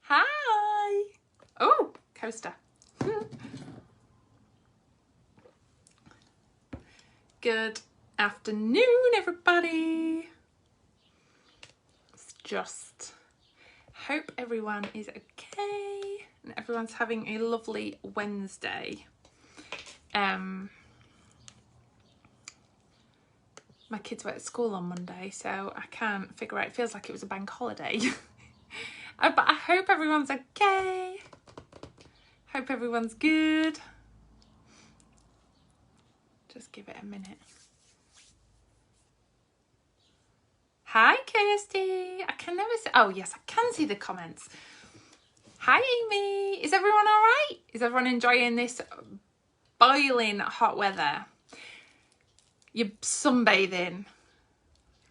Hi. Oh, coaster. Good afternoon, everybody. Just hope everyone is okay and everyone's having a lovely Wednesday. My kids were at school on Monday, so I can't figure out. It feels like it was a bank holiday. But I hope everyone's okay. Hope everyone's good. Just give it a minute. Hi, Kirsty. I can never see. Oh, yes, I can see the comments. Hi, Amy. Is everyone all right? Is everyone enjoying this boiling hot weather? You're sunbathing.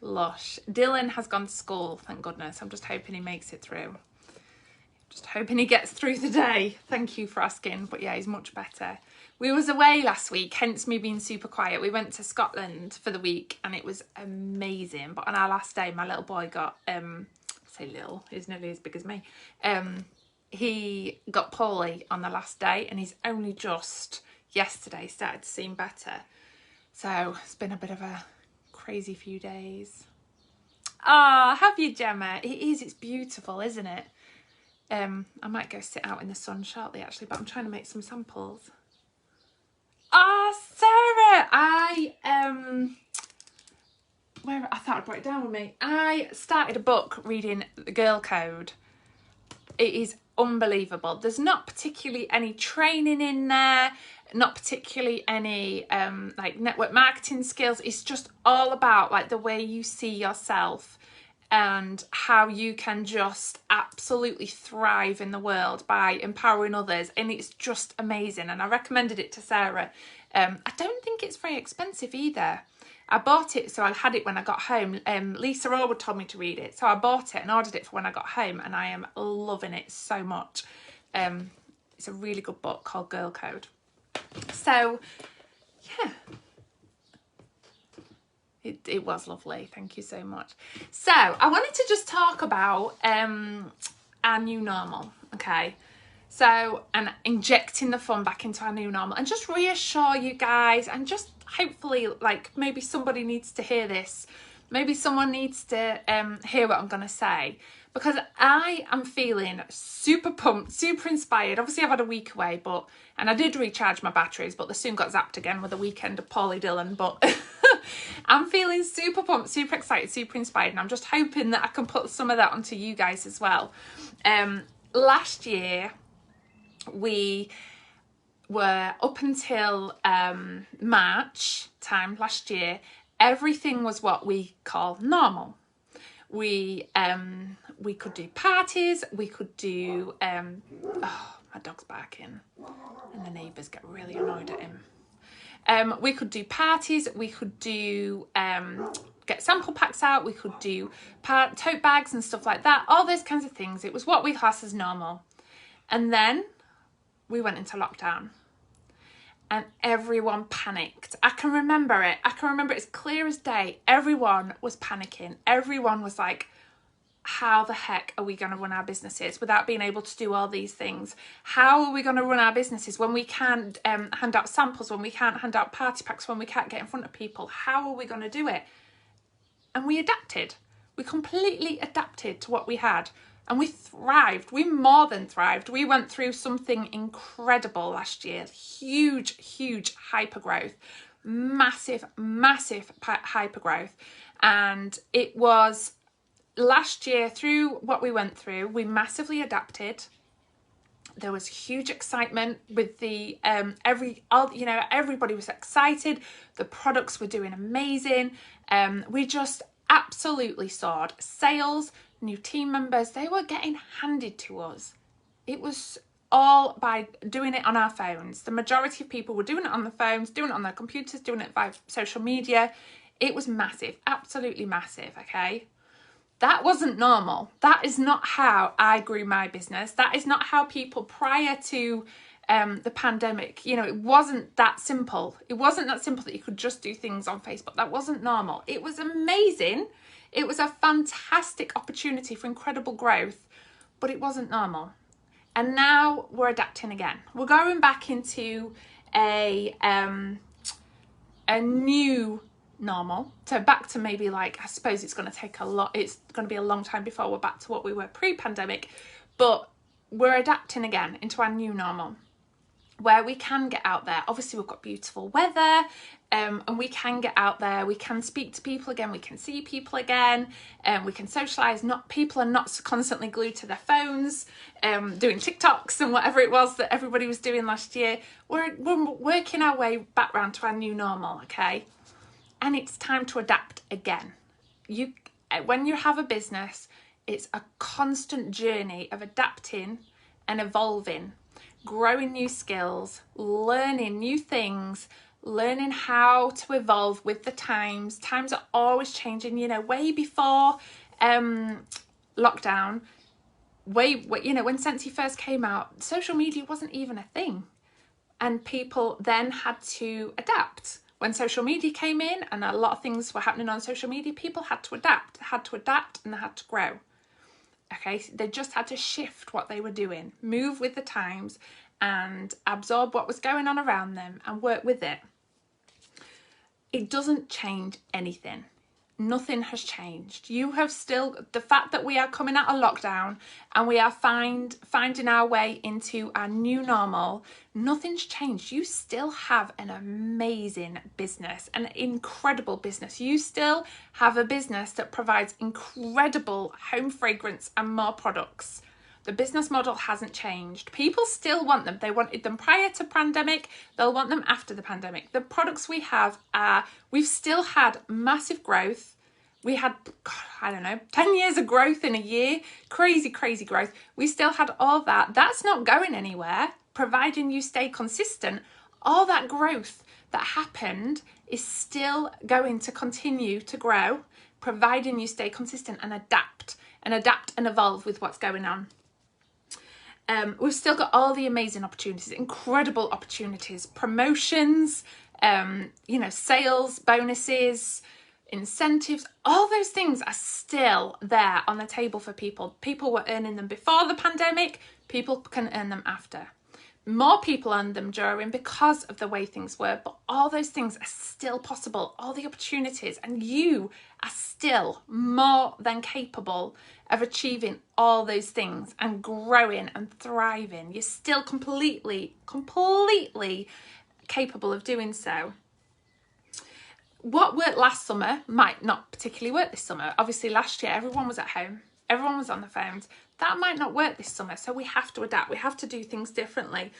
Lush. Dylan has gone to school, thank goodness. I'm just hoping he makes it through. Just hoping he gets through the day. Thank you for asking. But yeah, he's much better. We was away last week, hence me being super quiet. We went to Scotland for the week and it was amazing. But on our last day, my little boy got, say little, he's nearly as big as me. He got poorly on the last day and he's only just yesterday started to seem better. So it's been a bit of a crazy few days. Ah, have you, Gemma? It is, it's beautiful, isn't it? I might go sit out in the sun shortly actually, but I'm trying to make some samples. Oh, Sarah, I thought I'd brought it down with me. I started a book reading The Girl Code. It is unbelievable. There's not particularly any training in there, not particularly any like network marketing skills. It's just all about like the way you see yourself and how you can just absolutely thrive in the world by empowering others. And it's just amazing. And I recommended it to Sarah. I don't think it's very expensive either. I bought it, so I had it when I got home. Lisa Orwood told me to read it. So I bought it and ordered it for when I got home. And I am loving it so much. It's a really good book called Girl Code. So, yeah. It was lovely. Thank you so much. So I wanted to just talk about our new normal. Okay. So, and injecting the fun back into our new normal and just reassure you guys and just hopefully like maybe somebody needs to hear this. Maybe someone needs to hear what I'm going to say, because I am feeling super pumped, super inspired. Obviously I've had a week away, and I did recharge my batteries, but they soon got zapped again with a weekend of Paulie Dillon. But I'm feeling super pumped, super excited, super inspired. And I'm just hoping that I can put some of that onto you guys as well. Last year, we were up until March time last year, everything was what we call normal. We could do parties, we could do oh, my dog's barking and the neighbours get really annoyed at him. We could do parties, we could do get sample packs out, we could do tote bags and stuff like that, all those kinds of things. It was what we class as normal. And then we went into lockdown and everyone panicked. I can remember it. I can remember it as clear as day. Everyone was panicking. Everyone was like, how the heck are we going to run our businesses without being able to do all these things? How are we going to run our businesses when we can't hand out samples, when we can't hand out party packs, when we can't get in front of people? How are we going to do it? And we adapted. We completely adapted to what we had. And we thrived. We more than thrived. We went through something incredible last year. Huge, huge hypergrowth. Massive, massive hypergrowth. And it was last year, through what we went through, we massively adapted. There was huge excitement with the everybody was excited. The products were doing amazing. We just absolutely soared. Sales, new team members, they were getting handed to us. It was all by doing it on our phones. The majority of people were doing it on the phones, doing it on their computers, doing it via social media. It was massive, absolutely massive, okay? That wasn't normal. That is not how I grew my business. That is not how people prior to the pandemic, it wasn't that simple. It wasn't that simple that you could just do things on Facebook. That wasn't normal. It was amazing. It was a fantastic opportunity for incredible growth. but it wasn't normal. And now we're adapting again. We're going back into a new normal. So back to maybe like, I suppose it's going to take it's going to be a long time before we're back to what we were pre-pandemic, but we're adapting again into our new normal, where we can get out there. Obviously we've got beautiful weather, and we can get out there, we can speak to people again, we can see people again, we can socialise. People are not constantly glued to their phones, doing TikToks and whatever it was that everybody was doing last year. We're working our way back round to our new normal, okay? And it's time to adapt again. When you have a business, it's a constant journey of adapting and evolving, growing new skills, learning new things, learning how to evolve with the times. Times are always changing. Way before lockdown, when Scentsy first came out, social media wasn't even a thing, and people then had to adapt. When social media came in and a lot of things were happening on social media, people had to adapt, and they had to grow. Okay, so they just had to shift what they were doing, move with the times, and absorb what was going on around them and work with it. It doesn't change anything. Nothing has changed. You have still, the fact that we are coming out of lockdown and we are finding our way into our new normal, nothing's changed. You still have an amazing business, an incredible business. You still have a business that provides incredible home fragrance and more products. The business model hasn't changed. People still want them. They wanted them prior to pandemic. They'll want them after the pandemic. The products we have we've still had massive growth. We had, 10 years of growth in a year. Crazy, crazy growth. We still had all that. That's not going anywhere, providing you stay consistent. All that growth that happened is still going to continue to grow, providing you stay consistent and adapt and evolve with what's going on. We've still got all the amazing opportunities, incredible opportunities, promotions, sales, bonuses, incentives. All those things are still there on the table for people. People were earning them before the pandemic. People can earn them after. More people earned them during because of the way things were, but all those things are still possible, all the opportunities, and you are still more than capable of achieving all those things and growing and thriving. You're still completely capable of doing so. What worked last summer might not particularly work this summer. Obviously last year everyone was at home, everyone was on the phones. That might not work this summer, so we have to adapt. We have to do things differently.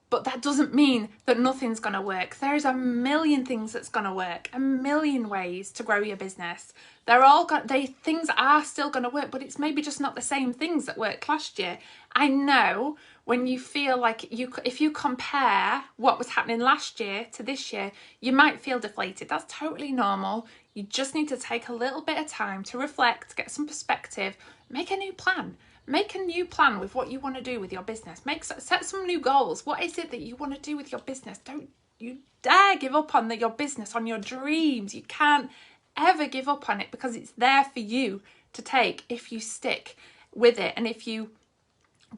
But that doesn't mean that nothing's going to work. There's a million things that's going to work, a million ways to grow your business. Things are still going to work, but it's maybe just not the same things that worked last year. I know when you feel like if you compare what was happening last year to this year, you might feel deflated. That's totally normal. You just need to take a little bit of time to reflect, get some perspective, make a new plan. Make a new plan with what you want to do with your business. Set some new goals. What is it that you want to do with your business? Don't you dare give up on your business, on your dreams. You can't ever give up on it, because it's there for you to take if you stick with it. And if you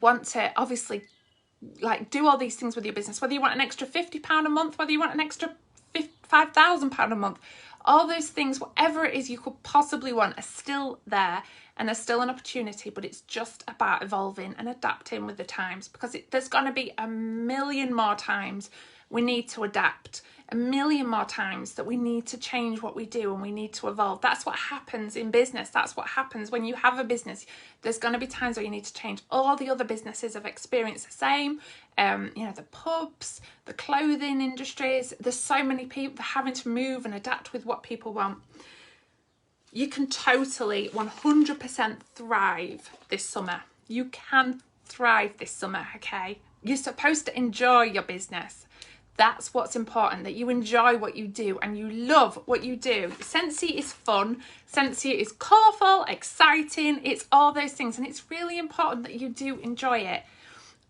want to obviously do all these things with your business, whether you want an extra £50 a month, whether you want an extra £5,000 a month, all those things, whatever it is you could possibly want, are still there. And there's still an opportunity, but it's just about evolving and adapting with the times, because there's going to be a million more times we need to adapt, a million more times that we need to change what we do and we need to evolve. That's what happens in business. That's what happens when you have a business. There's going to be times where you need to change. All the other businesses have experienced the same. The pubs, the clothing industries, there's so many people having to move and adapt with what people want. You can totally 100% thrive this summer. You can thrive this summer, okay? You're supposed to enjoy your business. That's what's important, that you enjoy what you do and you love what you do. Scentsy is fun. Scentsy is colourful, exciting. It's all those things, and it's really important that you do enjoy it.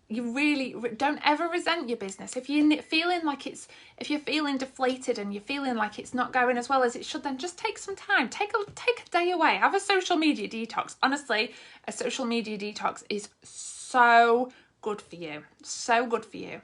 you really don't ever resent your business. If you're feeling like if you're feeling deflated and you're feeling like it's not going as well as it should, then just take some time. Take a day away. Have a social media detox. Honestly, a social media detox is so good for you. So good for you.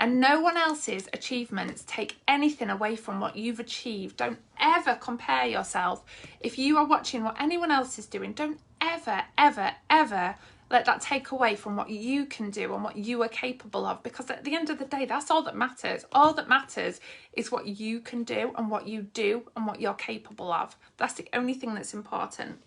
And no one else's achievements take anything away from what you've achieved. Don't ever compare yourself. If you are watching what anyone else is doing, don't ever, ever, ever let that take away from what you can do and what you are capable of, because at the end of the day, that's all that matters. All that matters is what you can do and what you do and what you're capable of. That's the only thing that's important.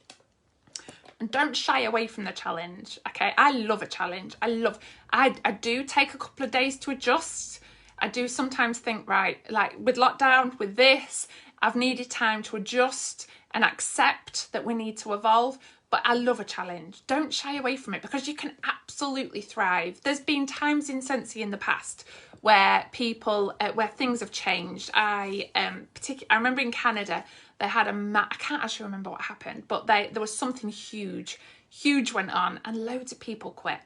And don't shy away from the challenge, okay? I love a challenge. I do take a couple of days to adjust. I do sometimes think, right, like with lockdown, with this, I've needed time to adjust and accept that we need to evolve. But I love a challenge. Don't shy away from it, because you can absolutely thrive. There's been times in Scentsy in the past where people, where things have changed. I remember in Canada, they had I can't actually remember what happened, but there was something huge went on, and loads of people quit.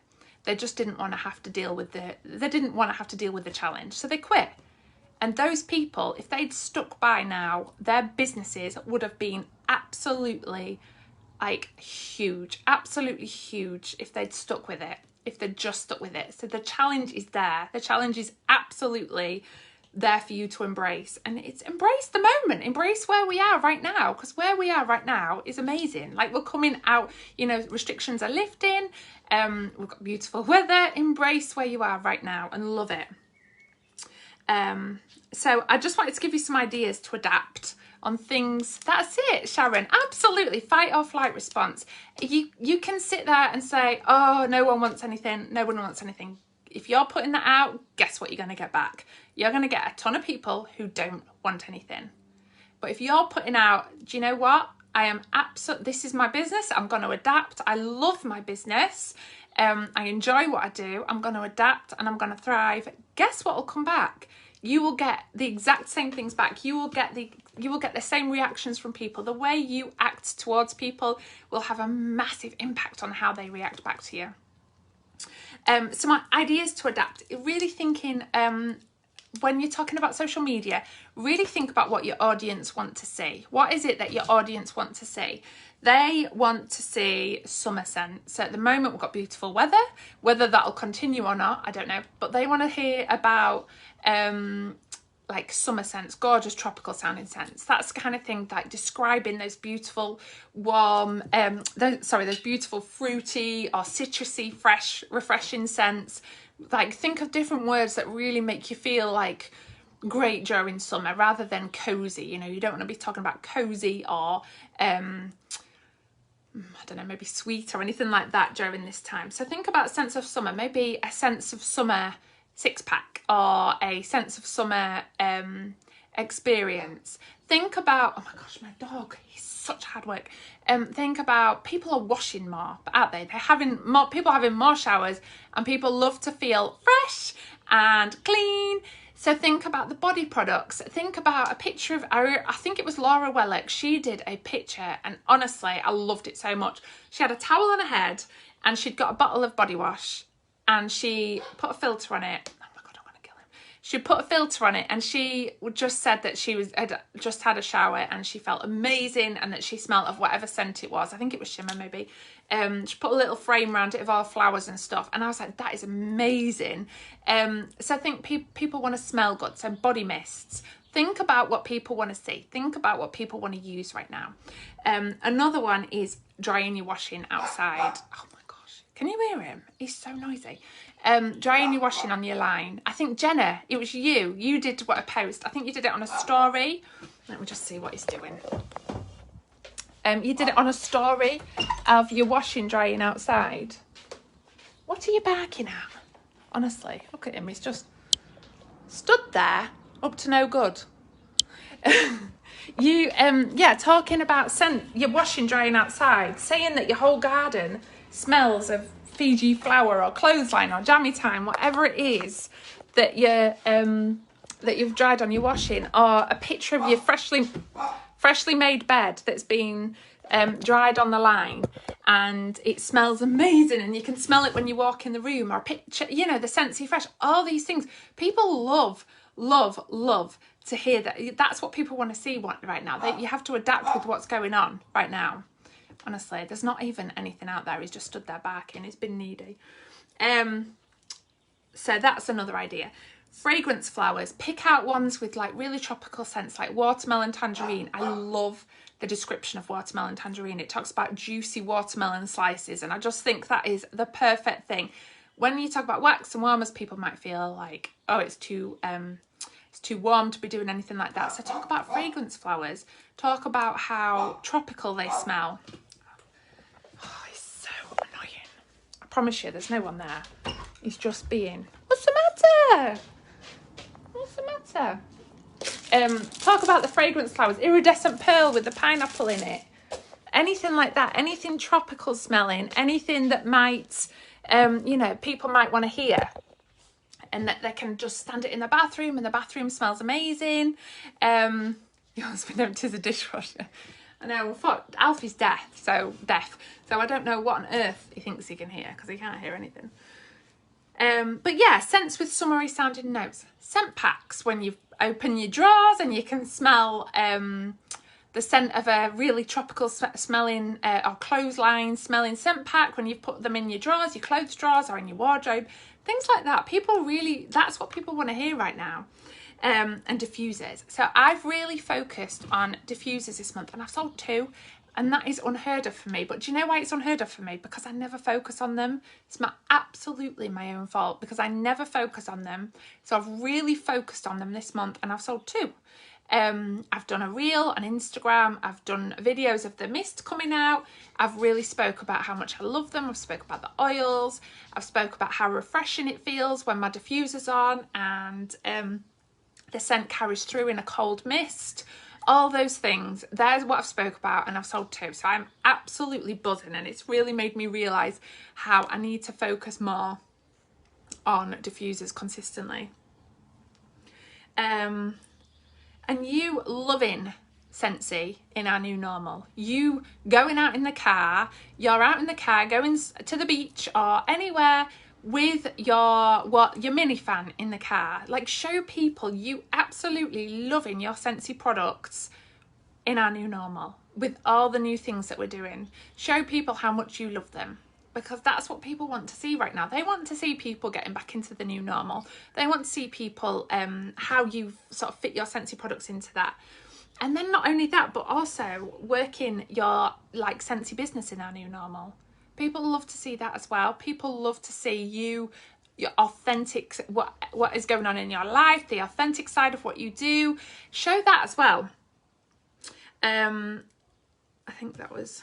They just didn't want to have to deal with the challenge, so they quit. And those people, if they'd stuck by now, their businesses would have been absolutely huge, absolutely huge if they'd stuck with it, if they'd just stuck with it. So the challenge is there. The challenge is absolutely there for you to embrace, and it's embrace the moment, embrace where we are right now, because where we are right now is amazing. Like, we're coming out, you know, restrictions are lifting, we've got beautiful weather. Embrace where you are right now and love it. So I just wanted to give you some ideas to adapt on things. That's it, Sharon. Absolutely. Fight or flight response. You can sit there and say, oh, no one wants anything. No one wants anything. If you're putting that out, guess what you're going to get back? You're going to get a ton of people who don't want anything. But if you're putting out, do you know what? This is my business. I'm going to adapt. I love my business. I enjoy what I do. I'm going to adapt and I'm going to thrive. Guess what will come back? You will get the exact same things back. You will get the same reactions from people. The way you act towards people will have a massive impact on how they react back to you. So my ideas to adapt, really thinking, when you're talking about social media, really think about what your audience want to see. What is it that your audience want to see? They want to see summer scents. So at the moment, we've got beautiful weather. Whether that'll continue or not, I don't know. But they want to hear about like summer scents, gorgeous tropical sounding scents. That's the kind of thing, like describing those beautiful warm, those beautiful fruity or citrusy, fresh, refreshing scents. Like, think of different words that really make you feel like great during summer, rather than cozy. You know, you don't want to be talking about cozy or I don't know, maybe sweet or anything like that during this time. So think about sense of summer, maybe a sense of summer six-pack or a sense of summer experience. Think about, oh my gosh, my dog, he's such hard work. Think about, people are washing more, aren't they? People having more showers, and people love to feel fresh and clean. So think about the body products. Think about a picture of, I think it was Laura Wellock. She did a picture, and honestly, I loved it so much. She had a towel on her head, and she'd got a bottle of body wash, and she put a filter on it. Oh my God, I want to kill him. She put a filter on it, and she just said that she had just had a shower and she felt amazing, and that she smelled of whatever scent it was. I think it was shimmer maybe. She put a little frame around it of all flowers and stuff, and I was like, that is amazing. So I think people want to smell good. So body mists. Think about what people want to see. Think about what people want to use right now. Another one is drying your washing outside. Oh my gosh, can you hear him? He's so noisy. Drying your washing on your line. I think, Jenna, it was you did what a post. I think you did it on a story. Let me just see what he's doing. You did it on a story of your washing drying outside. What are you barking at? Honestly, look at him. He's just stood there, up to no good. Talking about your washing drying outside, saying that your whole garden smells of Fiji flower or clothesline or jammy time, whatever it is that you've dried on your washing, or a picture of your freshly made bed that's been dried on the line, and it smells amazing, and you can smell it when you walk in the room, or a picture, you know, the Scentsy Fresh, all these things. People love to hear that. That's what people want to see right now. You have to adapt with what's going on right now. Honestly, there's not even anything out there. He's just stood there barking. He's been needy. So that's another idea. Fragrance flowers. Pick out ones with like really tropical scents, like watermelon tangerine. I love the description of watermelon tangerine. It talks about juicy watermelon slices, and I just think that is the perfect thing. When you talk about wax and warmers, people might feel like, oh, it's too warm to be doing anything like that. So talk about fragrance flowers. Talk about how tropical they smell. Oh, it's so annoying. I promise you, there's no one there. He's just being, what's the matter? What's the matter? Talk about the fragrance flowers. Iridescent pearl with the pineapple in it. Anything like that. Anything tropical smelling. Anything that might, you know, people might want to hear. And that they can just stand it in the bathroom, and the bathroom smells amazing. Your husband empties a dishwasher. I know, fuck, Alfie's deaf, so I don't know what on earth he thinks he can hear, because he can't hear anything. But yeah, scents with summery sounding notes. Scent packs, when you open your drawers and you can smell the scent of a really tropical smelling or clothesline smelling scent pack when you've put them in your drawers, your clothes drawers, or in your wardrobe. Things like that. People really, that's what people want to hear right now. And diffusers. So I've really focused on diffusers this month, and I've sold 2, and that is unheard of for me. But do you know why it's unheard of for me? Because I never focus on them. It's absolutely my own fault, because I never focus on them. So I've really focused on them this month, and I've sold 2. I've done a reel on Instagram. I've done videos of the mist coming out. I've really spoke about how much I love them. I've spoke about the oils. I've spoke about how refreshing it feels when my diffuser's on, and the scent carries through in a cold mist. All those things. There's what I've spoke about, and I've sold 2. So I'm absolutely buzzing, and it's really made me realise how I need to focus more on diffusers consistently. And you loving Scentsy in our new normal. You going out in the car, you're out in the car going to the beach or anywhere with your minifan in the car. Like, show people you absolutely loving your Scentsy products in our new normal with all the new things that we're doing. Show people how much you love them, because that's what people want to see right now. They want to see people getting back into the new normal. They want to see people how you sort of fit your Scentsy products into that. And then not only that, but also working your like Scentsy business in our new normal. People love to see that as well. People love to see your authentic, what is going on in your life, the authentic side of what you do. Show that as well. I think that was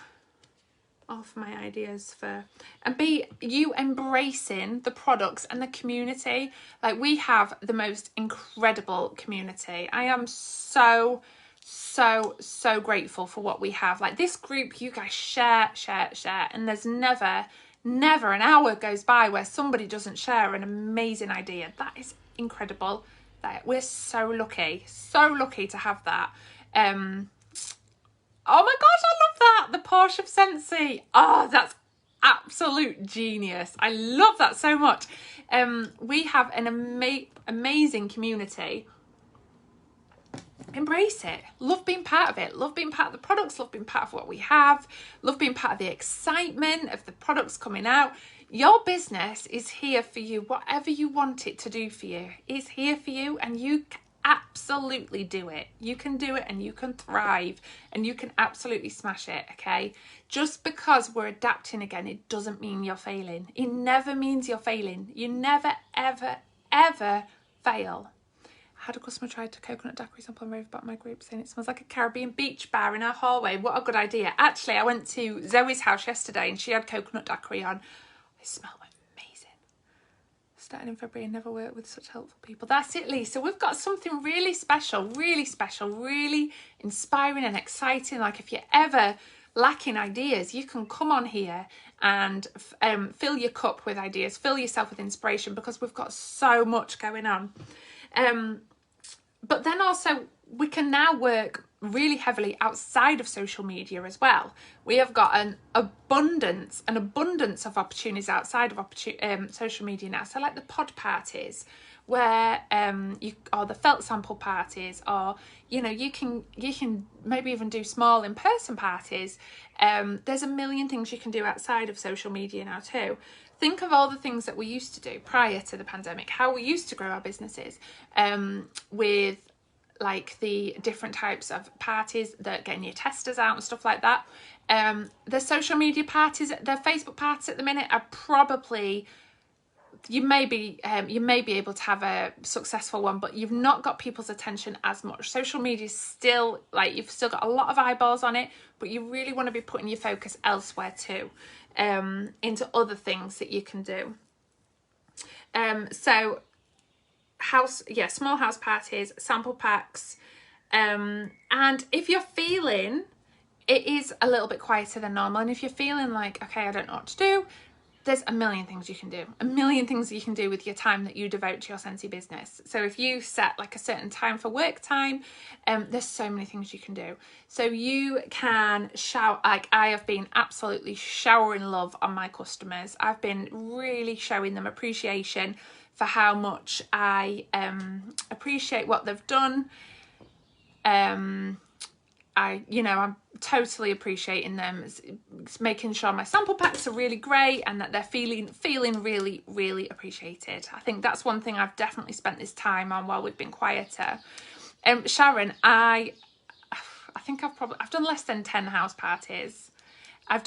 all for my ideas for, and be you embracing the products and the community. Like, we have the most incredible community. I am so grateful for what we have. Like, this group, you guys share, and there's never an hour goes by where somebody doesn't share an amazing idea. That is incredible. That we're so lucky to have that. Oh my gosh, I love that, the Porsche of Scentsy. Oh, that's absolute genius. I love that so much. We have an amazing community. Embrace it. Love being part of it. Love being part of the products. Love being part of what we have. Love being part of the excitement of the products coming out. Your business is here for you. Whatever you want it to do for you is here for you, and you can absolutely do it. You can do it, and you can thrive, and you can absolutely smash it, okay? Just because we're adapting again, it doesn't mean you're failing. It never means you're failing. You never, ever fail. I had a customer try to coconut daiquiri sample and rave about my group, saying it smells like a Caribbean beach bar in our hallway. What a good idea. Actually, I went to Zoe's house yesterday, and she had coconut daiquiri on. It smelled amazing. Started in February and never worked with such helpful people. That's it, Lee. So we've got something really special, really inspiring and exciting. Like, if you're ever lacking ideas, you can come on here and fill your cup with ideas, fill yourself with inspiration, because we've got so much going on. But then also we can now work really heavily outside of social media as well. We have got an abundance of opportunities outside of social media now. So like the pod parties, where or the felt sample parties, or you can maybe even do small in-person parties. There's a million things you can do outside of social media now too. Think of all the things that we used to do prior to the pandemic, how we used to grow our businesses, with like the different types of parties, that getting your testers out and stuff like that. The social media parties, the Facebook parties at the minute are probably, you may be able to have a successful one, but you've not got people's attention as much. Social media is still, like, you've still got a lot of eyeballs on it, but you really want to be putting your focus elsewhere too, into other things that you can do. So small house parties, sample packs, and if you're feeling it is a little bit quieter than normal, and if you're feeling like, okay, I don't know what to do, there's a million things you can do. A million things you can do with your time that you devote to your Scentsy business. So if you set like a certain time for work time, there's so many things you can do. So you can like I have been absolutely showering love on my customers. I've been really showing them appreciation for how much I appreciate what they've done. I'm totally appreciating them. It's making sure my sample packs are really great and that they're feeling really, really appreciated. I think that's one thing I've definitely spent this time on while we've been quieter. Sharon, I think I've done less than 10 house parties. and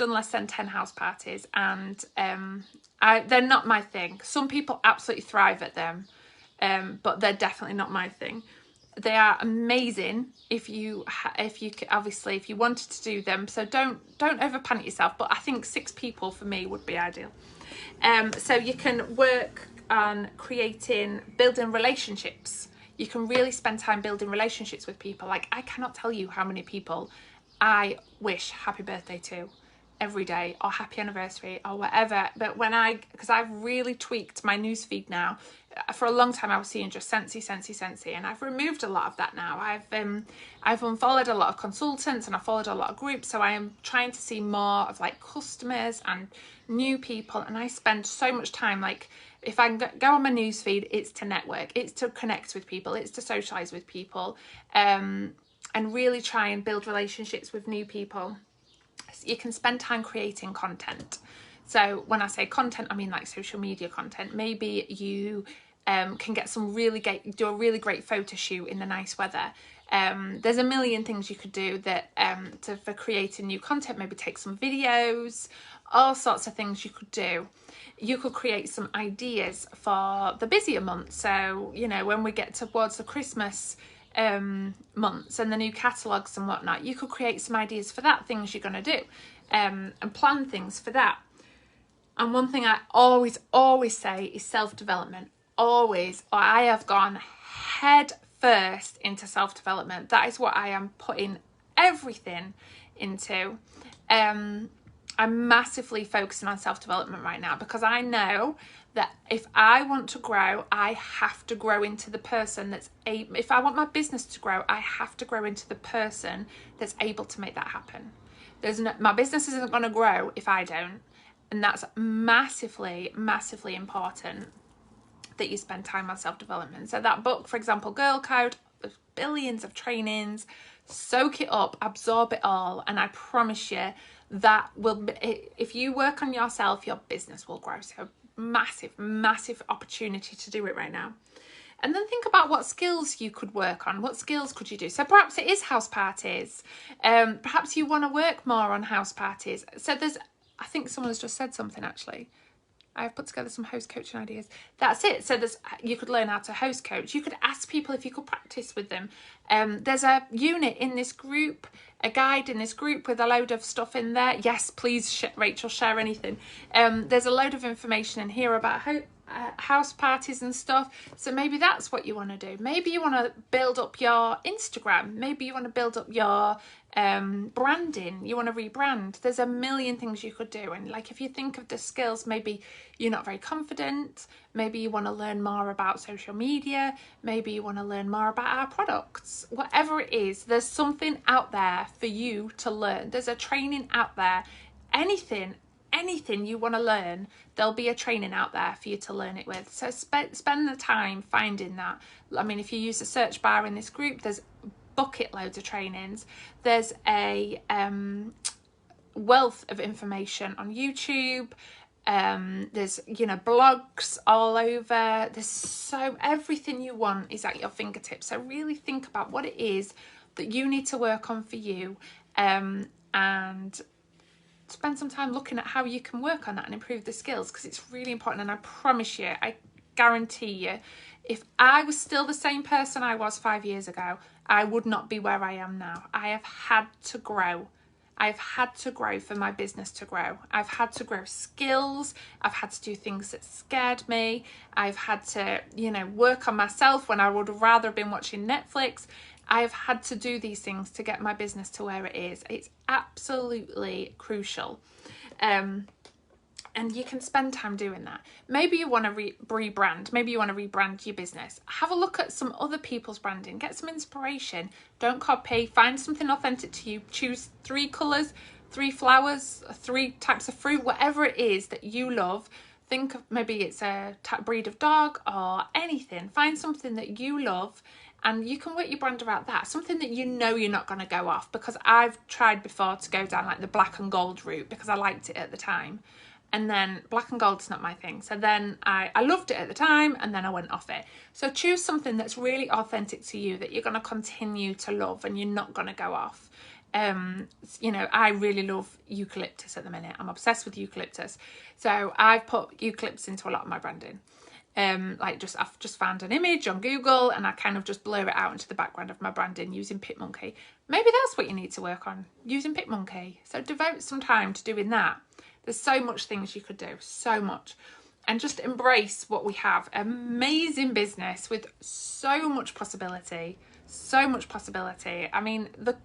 they're not my thing. Some people absolutely thrive at them, but they're definitely not my thing. They are amazing if you obviously if you wanted to do them. So don't over panic yourself. But I think 6 people for me would be ideal. So you can work on building relationships. You can really spend time building relationships with people. Like, I cannot tell you how many people I wish happy birthday to every day, or happy anniversary, or whatever. But because I've really tweaked my newsfeed now. For a long time I was seeing just Scentsy, and I've removed a lot of that now. I've unfollowed a lot of consultants, and I've followed a lot of groups, so I am trying to see more of like customers and new people. And I spend so much time, like, if I go on my newsfeed, it's to network, it's to connect with people, it's to socialize with people, and really try and build relationships with new people. So you can spend time creating content. So when I say content, I mean like social media content. Maybe you can get do a really great photo shoot in the nice weather. There's a million things you could do that for creating new content. Maybe take some videos, all sorts of things you could do. You could create some ideas for the busier months. So, when we get towards the Christmas months and the new catalogues and whatnot, you could create some ideas for that, things you're going to do, and plan things for that. And one thing I always say is self-development. Always. Or I have gone head first into self-development. That is what I am putting everything into. I'm massively focusing on self-development right now, because I know that if I want to grow, I have to grow into the person that's able. If I want my business to grow, I have to grow into the person that's able to make that happen. My business isn't going to grow if I don't. And that's massively, massively important, that you spend time on self-development. So that book, for example, Girl Code, there's billions of trainings. Soak it up, absorb it all, and I promise you that if you work on yourself, your business will grow. So massive, massive opportunity to do it right now. And then think about what skills you could work on. What skills could you do? So perhaps it is house parties. Perhaps you want to work more on house parties. So I think someone has just said something actually. I've put together some host coaching ideas. That's it. So you could learn how to host coach. You could ask people if you could practice with them. There's a unit in this group, a guide in this group with a load of stuff in there. Yes, please, Rachel, share anything. There's a load of information in here about house parties and stuff. So maybe that's what you want to do. Maybe you want to build up your Instagram. Maybe you want to build up your branding, you want to rebrand. There's a million things you could do. And like, if you think of the skills, maybe you're not very confident, maybe you want to learn more about social media, maybe you want to learn more about our products, whatever it is, there's something out there for you to learn. There's a training out there. Anything you want to learn, there'll be a training out there for you to learn it with. So spend the time finding that. I mean, if you use the search bar in this group, there's bucket loads of trainings. There's a wealth of information on YouTube. There's, you know, blogs all over. There's so, everything you want is at your fingertips. So really think about what it is that you need to work on for you, and spend some time looking at how you can work on that and improve the skills, because it's really important. And I promise you, I guarantee you, if I was still the same person I was 5 years ago, I would not be where I am now. I have had to grow. I've had to grow for my business to grow. I've had to grow skills. I've had to do things that scared me. I've had to, you know, work on myself when I would have rather been watching Netflix. I've had to do these things to get my business to where it is. It's absolutely crucial. And you can spend time doing that. Maybe you want to rebrand. Maybe you want to rebrand your business. Have a look at some other people's branding. Get some inspiration. Don't copy. Find something authentic to you. Choose 3 colours, 3 flowers, 3 types of fruit, whatever it is that you love. Think of, maybe it's a breed of dog or anything. Find something that you love, and you can work your brand around that. Something that you know you're not going to go off, because I've tried before to go down like the black and gold route because I liked it at the time. And then black and gold's not my thing. So then I loved it at the time, and then I went off it. So choose something that's really authentic to you, that you're going to continue to love and you're not going to go off. You know, I really love eucalyptus at the minute. I'm obsessed with eucalyptus. So I've put eucalyptus into a lot of my branding. I've just found an image on Google and I kind of just blur it out into the background of my branding using PicMonkey. Maybe that's what you need to work on, using PicMonkey. So devote some time to doing that. There's so much things you could do, so much. And just embrace what we have. Amazing business with so much possibility, so much possibility. I mean, the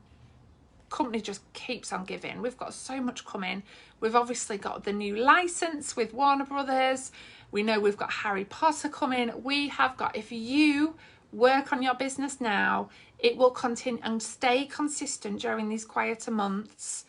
company just keeps on giving. We've got so much coming. We've obviously got the new license with Warner Brothers. We know we've got Harry Potter coming. We have got, if you work on your business now, it will continue and stay consistent during these quieter months.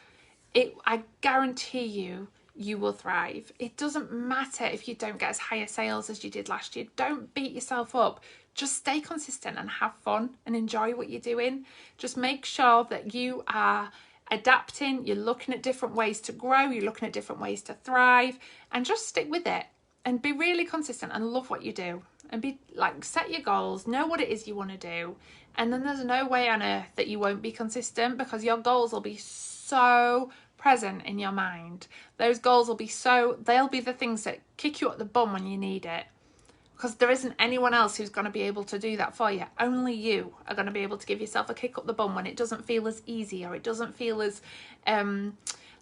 I guarantee you, you will thrive. It doesn't matter if you don't get as high sales as you did last year. Don't beat yourself up. Just stay consistent and have fun and enjoy what you're doing. Just make sure that you are adapting. You're looking at different ways to grow. You're looking at different ways to thrive, and just stick with it and be really consistent and love what you do, and be like, set your goals, know what it is you want to do. And then there's no way on earth that you won't be consistent, because your goals will be so present in your mind. Those goals will be they'll be the things that kick you up the bum when you need it, because there isn't anyone else who's going to be able to do that for you. Only you are going to be able to give yourself a kick up the bum when it doesn't feel as easy, or it doesn't feel as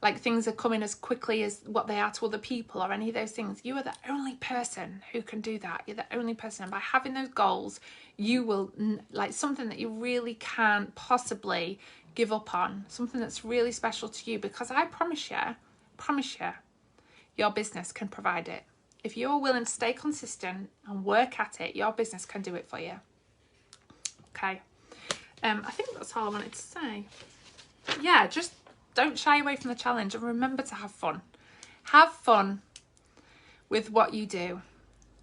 like things are coming as quickly as what they are to other people, or any of those things. You are the only person who can do that. You're the only person, and by having those goals, you will, like, something that you really can't possibly give up on, something that's really special to you, because I promise you, your business can provide it. If you're willing to stay consistent and work at it, your business can do it for you. Okay. I think that's all I wanted to say. Yeah, just don't shy away from the challenge, and remember to have fun. Have fun with what you do,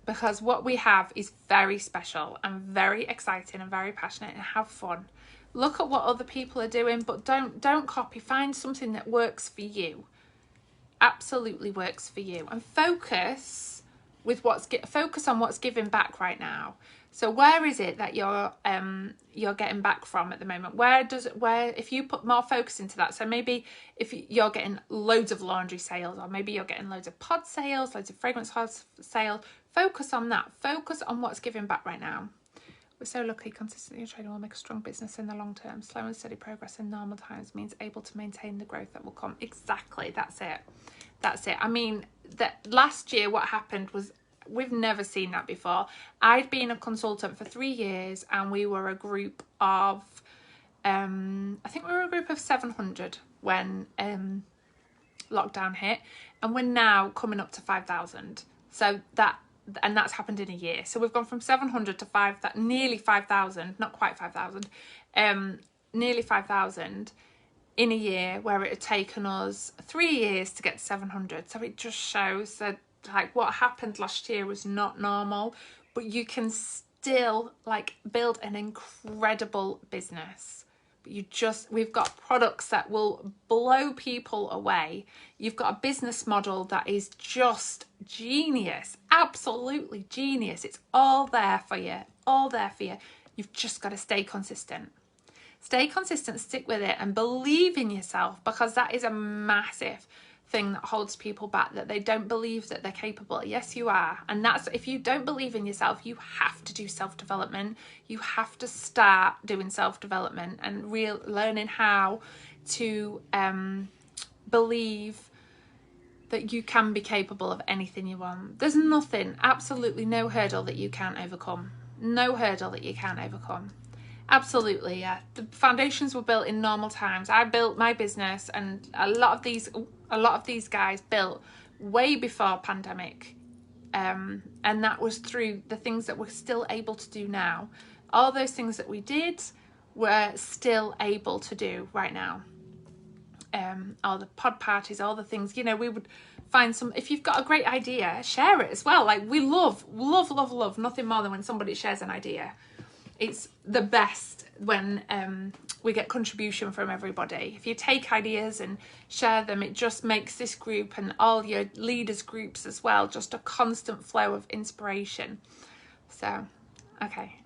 because what we have is very special and very exciting and very passionate, and have fun. Look at what other people are doing, but don't copy. Find something that works for you. Absolutely works for you, and focus on what's giving back right now. So where is it that you're getting back from at the moment? If you put more focus into that, so maybe if you're getting loads of laundry sales, or maybe you're getting loads of pod sales, loads of fragrance sales, focus on that. Focus on what's giving back right now. We're so lucky. Consistently trading will make a strong business in the long term. Slow and steady progress in normal times means able to maintain the growth that will come. Exactly. That's it. I mean, that last year what happened was, we've never seen that before. I'd been a consultant for 3 years, and we were a group of I think we were a group of 700 when lockdown hit, and we're now coming up to 5,000. So that's happened in a year. So we've gone from 700 to nearly 5,000, not quite 5,000, nearly 5,000 in a year, where it had taken us 3 years to get to 700. So it just shows that like what happened last year was not normal, but you can still like build an incredible business. We've got products that will blow people away. You've got a business model that is just genius, absolutely genius. It's all there for you, all there for you. You've just got to stay consistent. Stay consistent, stick with it, and believe in yourself, because that is a massive thing that holds people back, that they don't believe that they're capable. Yes, you are. And that's, if you don't believe in yourself, you have to do self-development. You have to start doing self-development and learning how to believe that you can be capable of anything you want. There's nothing, absolutely no hurdle that you can't overcome. No hurdle that you can't overcome. Absolutely, yeah. The foundations were built in normal times. I built my business, and a lot of these guys built way before pandemic, and that was through the things that we're still able to do now. All those things that we did, we're still able to do right now. All the pod parties, all the things, you know, we would find some, if you've got a great idea, share it as well. Like, we love nothing more than when somebody shares an idea. It's the best when we get contribution from everybody. If you take ideas and share them, it just makes this group and all your leaders groups as well just a constant flow of inspiration. So, okay.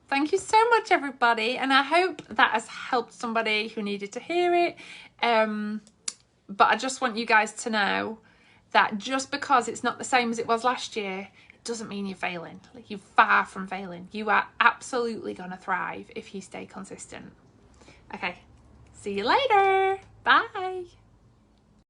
Thank you so much, everybody. And I hope that has helped somebody who needed to hear it. But I just want you guys to know that just because it's not the same as it was last year, doesn't mean you're failing. Like, you're far from failing. You are absolutely going to thrive if you stay consistent. Okay, see you later. Bye.